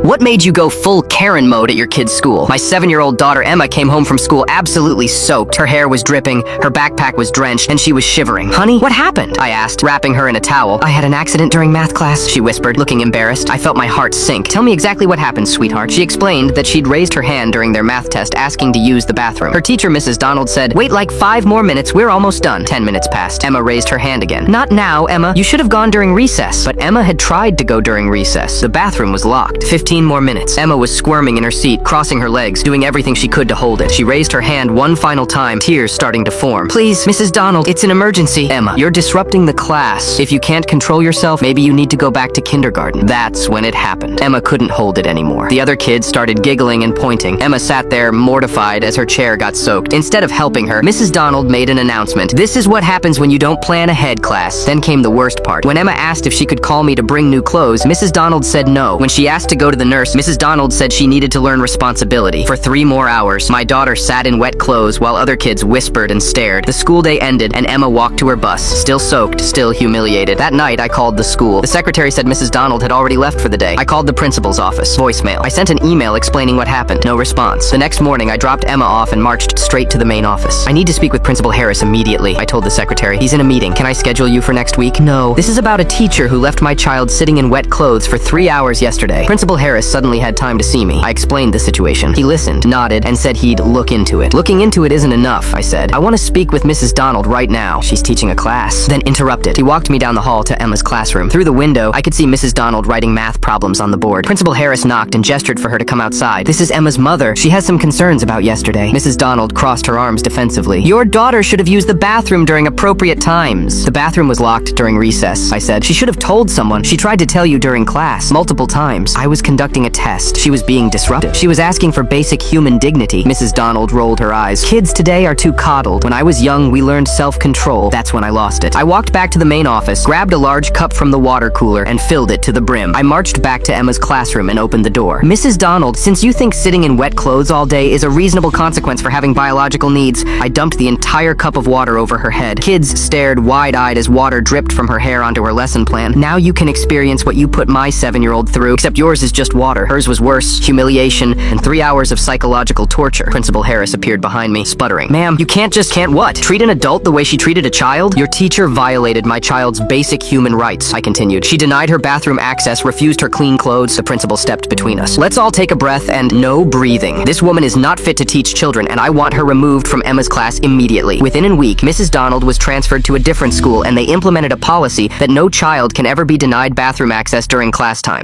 What made you go full Karen mode at your kid's school? My 7-year-old daughter Emma came home from school absolutely soaked. Her hair was dripping, her backpack was drenched, and she was shivering. Honey, what happened? I asked, wrapping her in a towel. I had an accident during math class, she whispered, looking embarrassed. I felt my heart sink. Tell me exactly what happened, sweetheart. She explained that she'd raised her hand during their math test asking to use the bathroom. Her teacher, Mrs. Donald, said, "Wait like 5 more minutes, we're almost done." 10 minutes passed. Emma raised her hand again. "Not now, Emma. You should have gone during recess." But Emma had tried to go during recess. The bathroom was locked. 15 more minutes. Emma was squirming in her seat, crossing her legs, doing everything she could to hold it. She raised her hand one final time, tears starting to form. "Please, Mrs. Donald, it's an emergency." "Emma, you're disrupting the class. If you can't control yourself, maybe you need to go back to kindergarten." That's when it happened. Emma couldn't hold it anymore. The other kids started giggling and pointing. Emma sat there mortified as her chair got soaked. Instead of helping her, Mrs. Donald made an announcement. "This is what happens when you don't plan ahead, class." Then came the worst part. When Emma asked if she could call me to bring new clothes, Mrs. Donald said no. When she asked to go to the nurse, Mrs. Donald said she needed to learn responsibility. For 3 more hours, my daughter sat in wet clothes while other kids whispered and stared. The school day ended, and Emma walked to her bus, still soaked, still humiliated. That night, I called the school. The secretary said Mrs. Donald had already left for the day. I called the principal's office. Voicemail. I sent an email explaining what happened. No response. The next morning, I dropped Emma off and marched straight to the main office. "I need to speak with Principal Harris immediately," I told the secretary. "He's in a meeting. Can I schedule you for next week?" "No. This is about a teacher who left my child sitting in wet clothes for 3 hours yesterday." Principal Harris suddenly had time to see me. I explained the situation. He listened, nodded, and said he'd look into it. "Looking into it isn't enough," I said. "I want to speak with Mrs. Donald right now. She's teaching a class." Then interrupted. He walked me down the hall to Emma's classroom. Through the window, I could see Mrs. Donald writing math problems on the board. Principal Harris knocked and gestured for her to come outside. "This is Emma's mother. She has some concerns about yesterday." Mrs. Donald crossed her arms defensively. "Your daughter should have used the bathroom during appropriate times." "The bathroom was locked during recess," I said. "She should have told someone. She tried to tell you during class, multiple times." "I was conducting a test. She was being disruptive. She was asking for basic human dignity." Mrs. Donald rolled her eyes. "Kids today are too coddled. When I was young, we learned self-control. That's when I lost it." I walked back to the main office, grabbed a large cup from the water cooler, and filled it to the brim. I marched back to Emma's classroom and opened the door. "Mrs. Donald, since you think sitting in wet clothes all day is a reasonable consequence for having biological needs," I dumped the entire cup of water over her head. Kids stared wide-eyed as water dripped from her hair onto her lesson plan. "Now you can experience what you put my 7-year-old through, except yours is just water. Hers was worse, humiliation, and 3 hours of psychological torture." Principal Harris appeared behind me, sputtering. "Ma'am, you can't what? Treat an adult the way she treated a child?" "Your teacher violated my child's basic human rights," I continued. "She denied her bathroom access, refused her clean clothes." The principal stepped between us. "Let's all take a breath and no breathing. This woman is not fit to teach children, and I want her removed from Emma's class immediately." Within a week, Mrs. Donald was transferred to a different school, and they implemented a policy that no child can ever be denied bathroom access during class time.